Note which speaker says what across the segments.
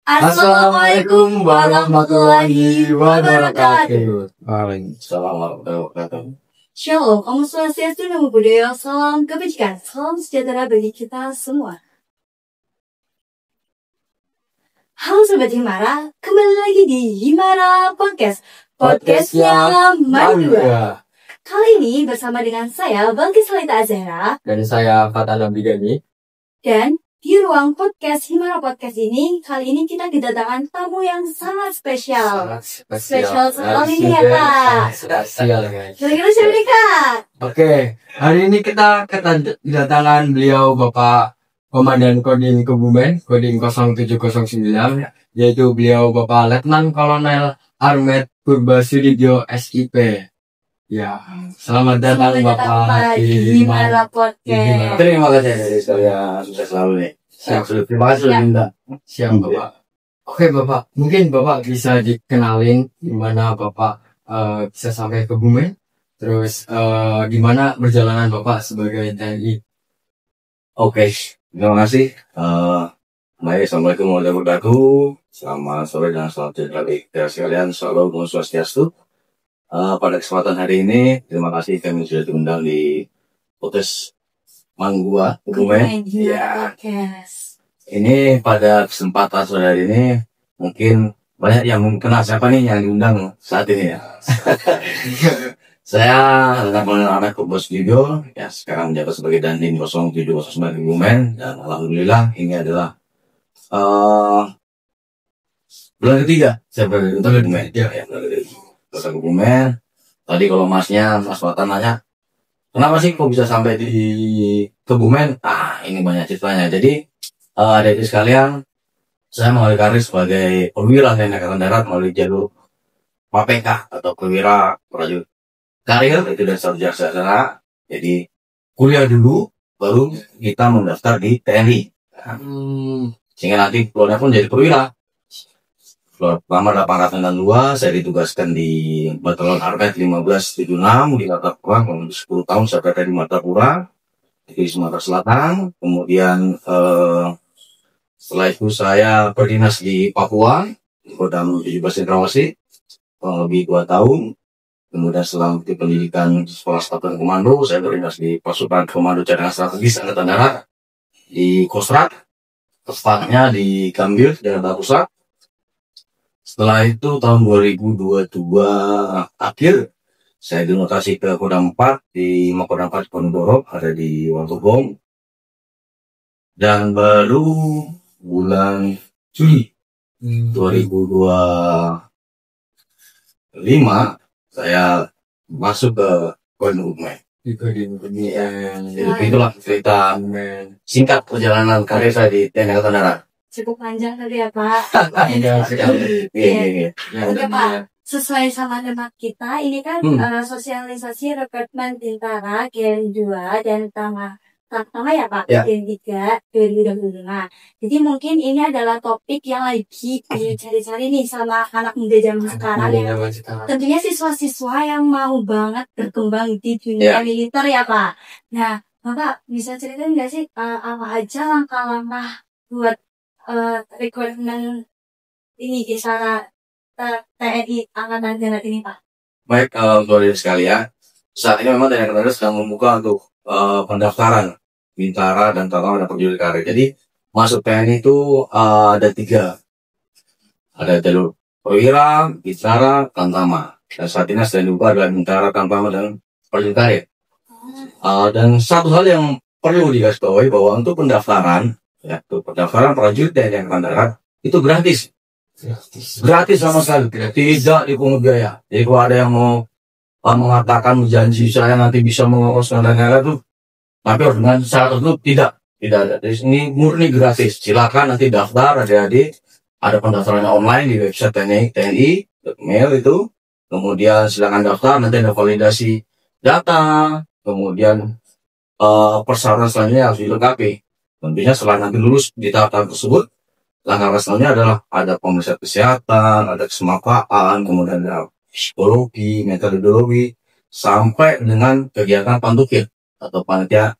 Speaker 1: Assalamualaikum warahmatullahi wabarakatuh.
Speaker 2: Waalaikumsalam warahmatullahi wabarakatuh.
Speaker 1: Shalom, Om Swastiastu, Namo Buddhaya, salam kebajikan, salam sejahtera bagi kita semua. Halo Sobat Himara, kembali lagi di Himara Podcast, podcastnya Madura. Kali ini bersama dengan saya, Balkis Halita Azhara,
Speaker 2: Dan saya Fatana Bigani.
Speaker 1: dan di ruang podcast Himara Podcast ini, kali ini kita kedatangan tamu yang sangat spesial. Spesial sekali nih ya Kak.
Speaker 2: Spesial guys.
Speaker 1: Kira-kira siapa nih Kak?
Speaker 2: Oke, hari ini kita kedatangan beliau Bapak Komandan Kodim Kebumen, Kodim 0709, yaitu beliau Bapak Letnan Kolonel Armet Purbasudibyo SIP. Ya, selamat datang Bapak
Speaker 1: di Himara Podcast.
Speaker 3: Terima kasih dari saya, sukses selalu nih. Terima kasih sudah minta.
Speaker 2: Siap Bapak. Oke Bapak, mungkin Bapak bisa dikenalin gimana Bapak bisa sampai ke Kebumen, terus gimana perjalanan Bapak sebagai TNI.
Speaker 3: Oke, terima kasih. Baik, assalamualaikum warahmatullahi wabarakatuh. Selamat sore dan selamat sejahtera bagi kita sekalian. Salam Om Swastiastu. Pada kesempatan hari ini, terima kasih kami sudah diundang di podcast Manggua Kebumen. Ya. Ini pada kesempatan sore hari ini mungkin banyak yang kenal siapa nih yang diundang saat ini ya. Saya adalah Kolonel Armet Purbasudibyo, ya sekarang menjabat sebagai Dandim 0709 Kebumen, dan alhamdulillah ini adalah bulan ketiga saya berada di Kebumen. Ya, bulan ketiga. Kebumen. Tadi kalau Mas Watan nanya, kenapa sih kok bisa sampai di Kebumen? Ini banyak ceritanya. Jadi adik-adik sekalian, saya mengalami karir sebagai perwira TNI Angkatan Darat melalui jalur PPK atau perwira prajurit karir, itu dari sarjana. Jadi kuliah dulu, baru kita mendaftar di TNI. Sehingga nanti keluarnya pun jadi perwira. Lama 802, saya ditugaskan di Batalion Armet 1576 di Martapura, 10 tahun saya berada di Martapura, di Sumatera Selatan. Kemudian setelah itu saya berdinas di Papua, di Kodam 17 Cendrawasih, kurang lebih 2 tahun. Kemudian setelah mengikuti pendidikan Sekolah Satuan Komando, saya berdinas di Pasukan Komando Cadangan Strategis Angkatan Darat di Kostrat, tepatnya di Gambir, Jakarta Pusat. Setelah itu tahun 2022 akhir, saya dilokasi ke Kodam 4 di Makodam 4 Ponorogo, ada di Wantogong. Dan baru bulan Juli 2025 saya masuk ke Kodam Kebumen. Jadi itulah cerita singkat perjalanan karir saya di TNI Angkatan Darat.
Speaker 1: Cukup panjang tadi ya Pak. Oke Pak, sesuai sama tema kita, ini kan sosialisasi rekrutmen Bintara Gen 2 dan pertama ya Pak, Gen 3 2025. Jadi mungkin ini adalah topik yang lagi dicari-cari nih sama anak muda zaman sekarang ya. Tentunya siswa-siswa yang mau banget berkembang di dunia militer ya Pak. Nah, Bapak bisa ceritain nggak sih apa aja langkah-langkah buat rekrutmen ini di sana TNI Angkatan Darat ini Pak?
Speaker 3: Baik, saudara sekalian, saat ini memang TNI Angkatan Darat sedang membuka untuk pendaftaran Bintara dan Tamtama dan prajurit karir. Jadi masuk TNI itu ada 3, ada jalur perwira, Bintara, Tamtama. Dan saat ini sedang dibuka adalah Bintara, Tamtama dan prajurit karir. Dan satu hal yang perlu digarisbawahi bahwa untuk pendaftaran prajurit TNI Angkatan Darat itu gratis sama sekali, tidak dipungut biaya. Jadi kalau ada yang mau mengatakan janji saya nanti bisa menguruskan TNI itu, tapi harus dengan syarat itu tidak ada. Di sini murni gratis. Silakan nanti daftar, adik-adik, ada pendaftarannya online di website TNI mail itu. Kemudian silakan daftar, nanti ada validasi data, kemudian persyaratan selanjutnya harus dilengkapi. Tentunya setelah nanti lulus di tahap tersebut, langkah selanjutnya adalah ada pemeriksaan kesehatan, ada kesemapaan, kemudian ada psikologi, metodologi, sampai dengan kegiatan pantukir atau panitia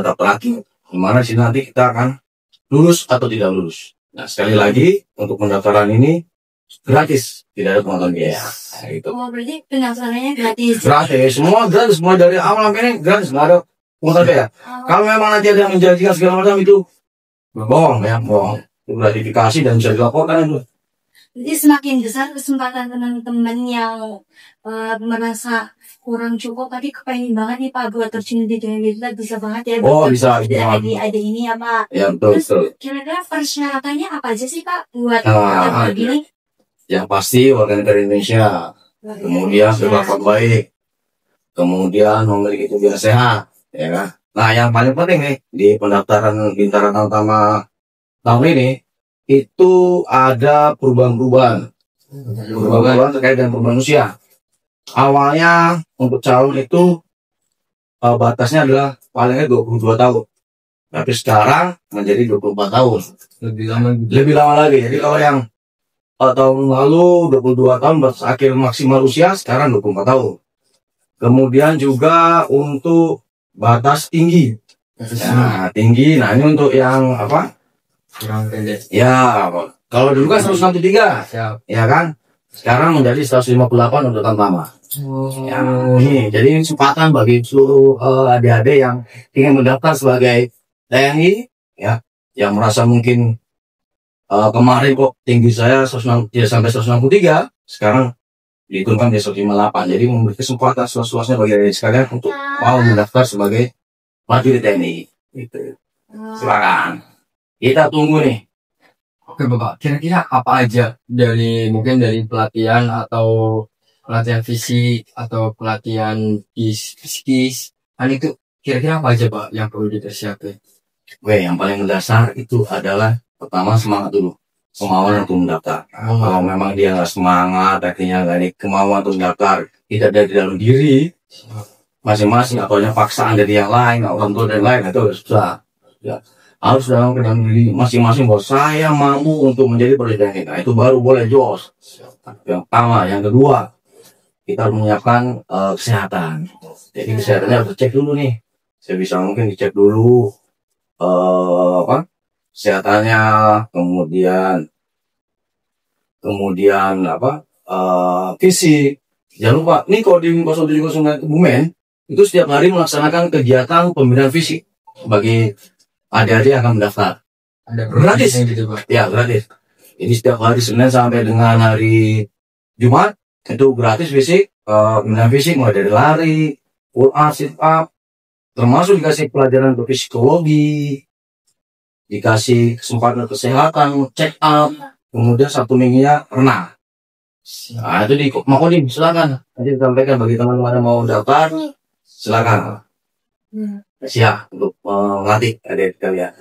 Speaker 3: daftar akhir, di mana sini nanti kita akan lulus atau tidak lulus. Nah, sekali lagi untuk pendaftaran ini gratis, tidak ada penonton biaya. Nah, gitu.
Speaker 1: Oh, berarti pendaftarannya gratis.
Speaker 3: Gratis, semua gratis, semua dari awal sampai ini gratis, nggak ada penonton biaya. Kalau memang nanti ada yang menjanjikan segala macam itu bohong ya, bohong. Itu gratifikasi dan bisa dilaporkan itu.
Speaker 1: Jadi semakin besar kesempatan teman-teman yang merasa kurang cukup tapi kepengen banget nih Pak buat terjun di dunia digital, bisa banget ya.
Speaker 3: Oh, bisa.
Speaker 1: Ada ini ya Pak.
Speaker 3: Ya, betul,
Speaker 1: Terus
Speaker 3: betul.
Speaker 1: kira-kira persyaratannya apa aja sih Pak buat
Speaker 3: Nah,
Speaker 1: daftar ini?
Speaker 3: yang pasti warga negara Indonesia, kemudian berkelakuan baik, kemudian memiliki kebiasaan sehat, ya kan. Nah, yang paling penting nih di pendaftaran Bintara Utama tahun ini itu ada perubahan-perubahan terkait dengan perubahan usia. Awalnya untuk calon itu batasnya adalah palingnya 22 tahun, tapi sekarang menjadi 24 tahun, lebih lama lagi. Jadi kalau yang tahun lalu 22 tahun batas akhir maksimal usia, sekarang 24 tahun. Kemudian juga untuk batas tinggi. Nah, tinggi. Nah, ini untuk yang apa?
Speaker 2: Kurang pendek.
Speaker 3: Ya, kalau dulu kan 163.
Speaker 2: Siap.
Speaker 3: Ya kan? Sekarang menjadi 158 untuk tamtama. Ya, ini jadi kesempatan bagi seluruh adik-adik yang ingin mendaftar sebagai TNI, ya, yang merasa mungkin kemarin kok tinggi saya 106, ya, sampai 163, sekarang diturunkan jadi 158. Jadi memberi kesempatan seluas-luasnya bagi adik sekalian untuk mau mendaftar sebagai prajurit TNI. Gitu. Silakan. Kita tunggu nih.
Speaker 2: Oke Bapak, kira-kira apa aja mungkin dari pelatihan atau pelatihan fisik atau pelatihan psikis, kan itu kira-kira apa aja Pak yang perlu dipersiapkan?
Speaker 3: Oke, yang paling mendasar itu adalah pertama semangat dulu, kemauan untuk mendaftar. Kalau memang dia nggak semangat, akhirnya nggak ada kemauan untuk mendaftar, tidak dari dalam diri masing-masing atau paksaan dari yang lain, orang tua dan lain, itu susah. Ya, harus dalam diri masing-masing bahwa saya mampu untuk menjadi presiden kita. Itu baru boleh jos. Yang pertama, yang kedua, kita harus menyiapkan kesehatan. Jadi kesehatannya harus dicek dulu nih. Saya bisa mungkin dicek dulu kesehatannya, kemudian fisik. Jangan lupa, nih kalau di 0709 Kebumen itu setiap hari melaksanakan kegiatan pembinaan fisik bagi adik-adik yang akan mendaftar.
Speaker 2: Ada
Speaker 3: Gratis.
Speaker 2: gitu Pak?
Speaker 3: Ya, gratis. Ini setiap hari Senin sampai dengan hari Jumat itu gratis fisik, pembinaan fisik mulai dari lari, pull up, sit up, termasuk dikasih pelajaran untuk psikologi, dikasih kesempatan kesehatan, check up, kemudian Sabtu minggunya renang. Nah, itu di Makodim, silakan. Nanti disampaikan bagi teman-teman yang mau daftar, silakan. Siap untuk melatih adik kalian.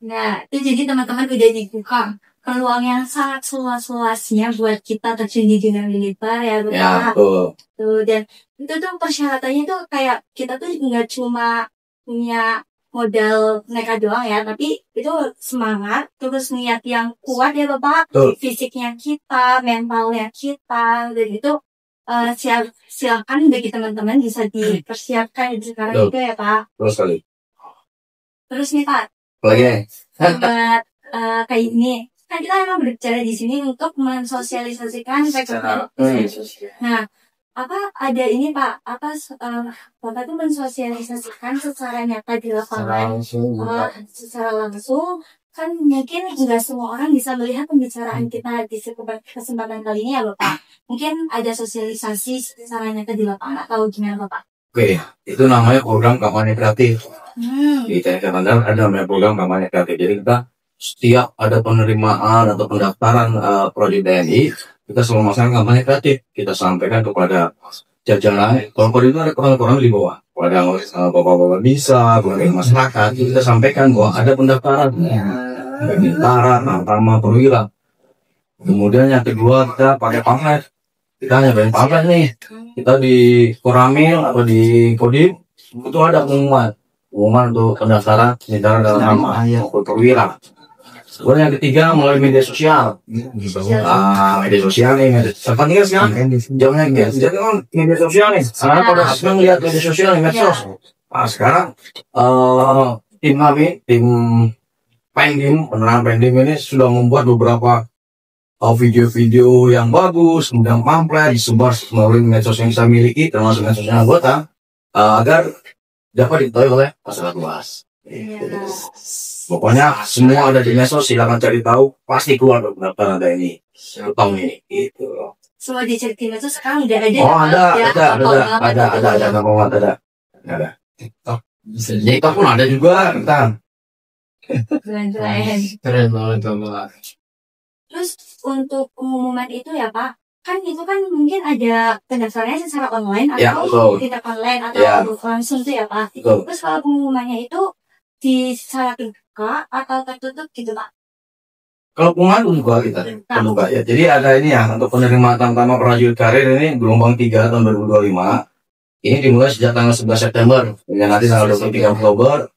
Speaker 1: Nah, itu jadi teman-teman udah dibuka peluang yang sangat seluas-luasnya buat kita terjun di dunia militer ya Bapak.
Speaker 3: Ya, betul.
Speaker 1: Tuh, dan itu tuh persyaratannya tuh kayak kita tuh nggak cuma punya modal mereka doang ya, tapi itu semangat, terus niat yang kuat ya Bapak.
Speaker 3: Betul.
Speaker 1: Fisiknya kita, mentalnya kita, dan itu silakan bagi teman-teman bisa dipersiapkan sekarang
Speaker 3: Betul.
Speaker 1: itu ya Pak.
Speaker 3: Terus sekali.
Speaker 1: Terus nih Pak,
Speaker 3: Lagi.
Speaker 1: buat kayak ini kan kita emang berbicara di sini untuk mensosialisasikan rekrutmen. Nah, apa ada ini Pak? Bapak tuh mensosialisasikan secara nyata di lapangan, secara langsung. Kan mungkin nggak semua orang bisa melihat pembicaraan kita di kesempatan kali ini ya Bapak. Mungkin ada sosialisasi secara nyata di lapangan atau gimana Bapak?
Speaker 3: Oke, itu namanya program kampanye kreatif. Di TNI Angkatan Darat ada namanya program kampanye kreatif. Jadi kita setiap ada penerimaan atau pendaftaran prodi TNI, kita selalu melaksanakan kampanye kreatif. Kita sampaikan kepada jajaran, kalau itu ada orang-orang di bawah, kepada bapak-bapak bisa, kepada masyarakat, kita sampaikan bahwa ada pendaftaran Bintara, Tamtama, Perwira. Kemudian yang kedua kita pakai pamflet. Kita nyebarin pamflet nih. Kita di Koramil atau di Kodim itu ada pengumuman untuk pendaftaran Bintara dalam nama maupun Perwira. Kemudian yang ketiga melalui media sosial. Media sosial nih, penting kan sekarang zamannya jadi kan media sosial nih. Sekarang pada senang lihat media sosial nih, medsos. Nah sekarang tim kami, tim Pendim, penerangan Pendim ini sudah membuat beberapa video-video yang bagus, kemudian pamflet disebar melalui medsos yang kita miliki, termasuk medsos anggota, agar dapat diketahui oleh masyarakat luas. Pokoknya semua ada di medsos, silakan cari tahu, pasti keluar pendaftaran ada ini, tahun ini. Gitu.
Speaker 1: Semua diceritain itu sekarang udah ada.
Speaker 3: Oh ada. TikTok bisa. TikTok pun ada juga, tentang.
Speaker 2: Keren banget Pak.
Speaker 1: Terus untuk pengumuman itu ya Pak, kan itu kan mungkin ada pendaftarannya secara online atau tidak online atau langsung tuh ya Pak. Terus kalau pengumumannya itu secara terbuka atau tertutup gitu Pak?
Speaker 3: Kalau pengumuman terbuka ya. Jadi ada ini ya, untuk penerimaan tamtama prajurit karir ini gelombang 3 tahun 2025. Ini dimulai sejak tanggal 11 September hingga nanti tanggal 23 Oktober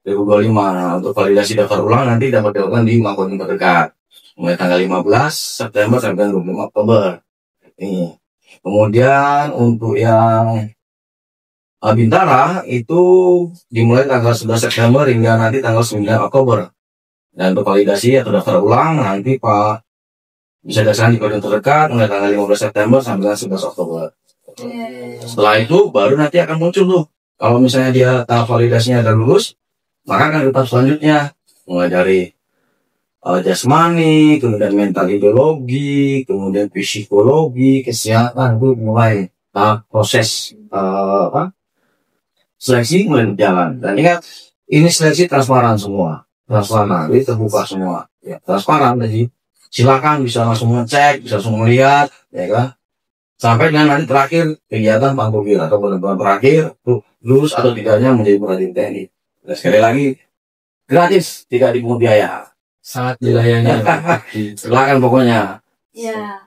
Speaker 3: 2025. Nah, untuk validasi daftar ulang nanti dapat dilakukan di Makodim terdekat. Mulai tanggal 15 September sampai 25 Oktober. Ini. Kemudian untuk yang Bintara itu dimulai tanggal 11 September hingga nanti tanggal 9 Oktober. Dan untuk validasi atau daftar ulang nanti Pak bisa dilaksanakan di Kodim terdekat mulai tanggal 15 September sampai 11 Oktober. Setelah itu baru nanti akan muncul tuh. Kalau misalnya dia tahap validasinya ada lulus, maka akan ke tahap selanjutnya. Mulai dari jasmani, kemudian mental ideologi, kemudian psikologi, kesehatan itu mulai tahap proses seleksi mulai berjalan. Dan ingat, ini seleksi transparan semua. Transparan, jadi terbuka semua. Ya, transparan, jadi silakan bisa langsung ngecek, bisa langsung melihat, ya kan? Sampai dengan nanti terakhir kegiatan panggil atau benar-benar terakhir lulus atau tidaknya menjadi prajurit TNI. Dan sekali lagi gratis, tidak dipungut biaya.
Speaker 2: Sangat dilayani.
Speaker 3: Silakan pokoknya.
Speaker 1: Ya.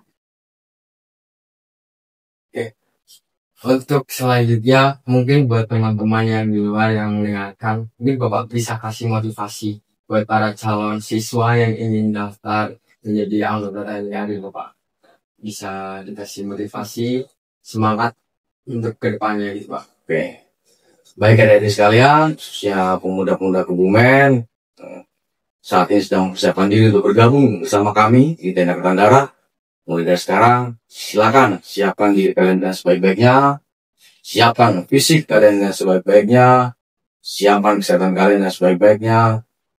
Speaker 2: Oke. Untuk selanjutnya mungkin buat teman-teman yang di luar yang mendengarkan, mungkin Bapak bisa kasih motivasi buat para calon siswa yang ingin daftar menjadi anggota TNI Bapak. Bisa dikasih motivasi, semangat untuk kedepannya gitu Pak.
Speaker 3: Oke. Baik adik-adik sekalian, khususnya pemuda-pemuda Kebumen, saat ini sedang mempersiapkan diri untuk bergabung bersama kami di TNI Angkatan Darat. Mulai dari sekarang, silakan siapkan diri kalian dengan sebaik-baiknya, siapkan fisik kalian dengan sebaik-baiknya, siapkan kesehatan kalian dengan sebaik-baiknya.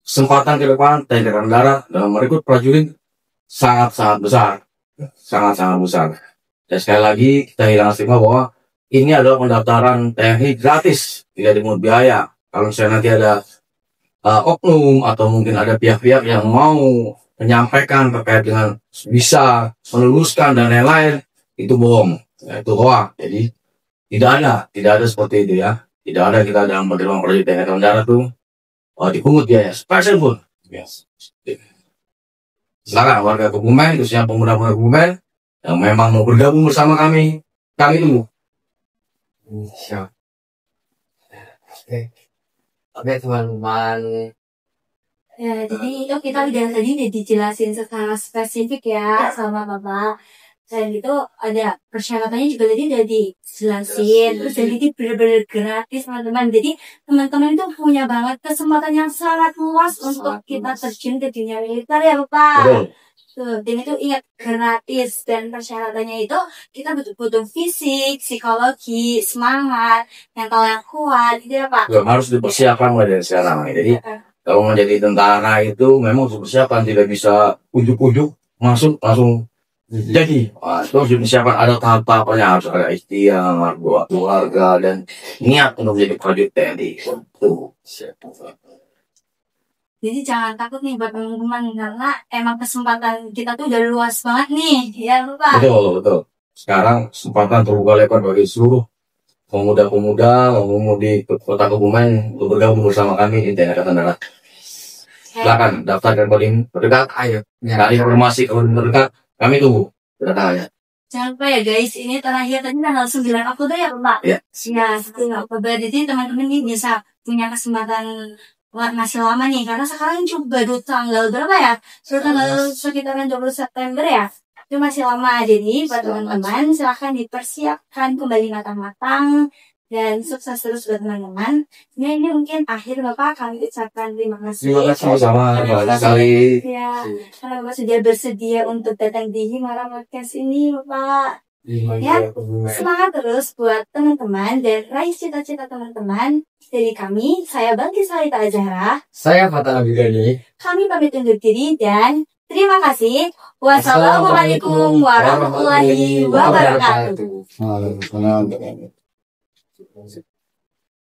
Speaker 3: Kesempatan ke depan TNI Angkatan Darat dalam merekrut prajurit sangat-sangat besar. Sangat-sangat besar. Dan sekali lagi kita hilang stigma bahwa ini adalah pendaftaran TNI gratis, tidak dipungut biaya. Kalau misalnya nanti ada oknum atau mungkin ada pihak-pihak yang mau menyampaikan terkait dengan bisa meluluskan dan lain-lain, itu bohong, itu hoax. Jadi tidak ada seperti itu ya. Tidak ada kita dalam penerimaan prajurit TNI Angkatan Darat tuh dipungut biaya spesial pun. Yes. Silakan warga Kebumen, khususnya pemuda-pemuda Kebumen yang memang mau bergabung bersama kami tunggu.
Speaker 2: Siap. Oke teman-teman.
Speaker 1: Ya, jadi itu kita udah dijelasin secara spesifik ya sama Bapak. Selain itu ada persyaratannya juga tadi udah dijelasin. Terus jadi benar-benar gratis teman-teman. Jadi teman-teman itu punya banget kesempatan yang sangat luas untuk kita terjun ke dunia militer ya Bapak. Tuh, dan itu ingat gratis dan persyaratannya itu kita butuh fisik, psikologi, semangat, mental yang kuat, gitu ya Pak.
Speaker 3: Harus dipersiapkan mulai dari sekarang. Jadi kalau mau jadi tentara itu memang harus dipersiapkan, tidak bisa ujuk-ujuk masuk langsung jadi. Itu harus dipersiapkan, ada tahap-tahapnya, harus ada ikhtiar, buat keluarga dan niat untuk menjadi prajurit TNI. Tuh.
Speaker 1: Jadi jangan takut nih buat teman-teman karena emang kesempatan kita tuh udah luas banget nih, ya Bapak.
Speaker 3: Betul. Sekarang kesempatan terbuka lebar bagi seluruh pemuda-pemuda di Kota Kebumen untuk bergabung bersama kami di TNI Angkatan Darat. Silakan daftarkan Kodim terdekat. Ayo, cari informasi Kodim terdekat. Kami tunggu kedatangannya.
Speaker 1: Jangan lupa ya guys, ini terakhir tadi tanggal 9 Oktober ya Bapak.
Speaker 3: Ya.
Speaker 1: Ya, 9 Oktober. Jadi teman-teman ini bisa punya kesempatan masih lama nih, karena sekarang cuma baru tanggal berapa ya? Tanggal sekitaran 20 September ya. Itu masih lama. Jadi buat teman-teman silahkan dipersiapkan kembali matang-matang dan sukses terus buat teman-teman. Nah, ini mungkin akhir Bapak kami ucapkan terima kasih.
Speaker 2: Terima kasih.
Speaker 3: Sama-sama, banyak sekali.
Speaker 1: Ya, karena Bapak sudah bersedia untuk datang di Himara Podcast ini, Bapak. Ya, semangat terus buat teman-teman dan raih cita-cita teman-teman. Dari kami, saya Bangki Salita Azhara.
Speaker 2: Saya Fatah Abidani.
Speaker 1: Kami pamit undur diri dan terima kasih. Wassalamualaikum warahmatullahi wabarakatuh.
Speaker 3: Waalaikumsalam.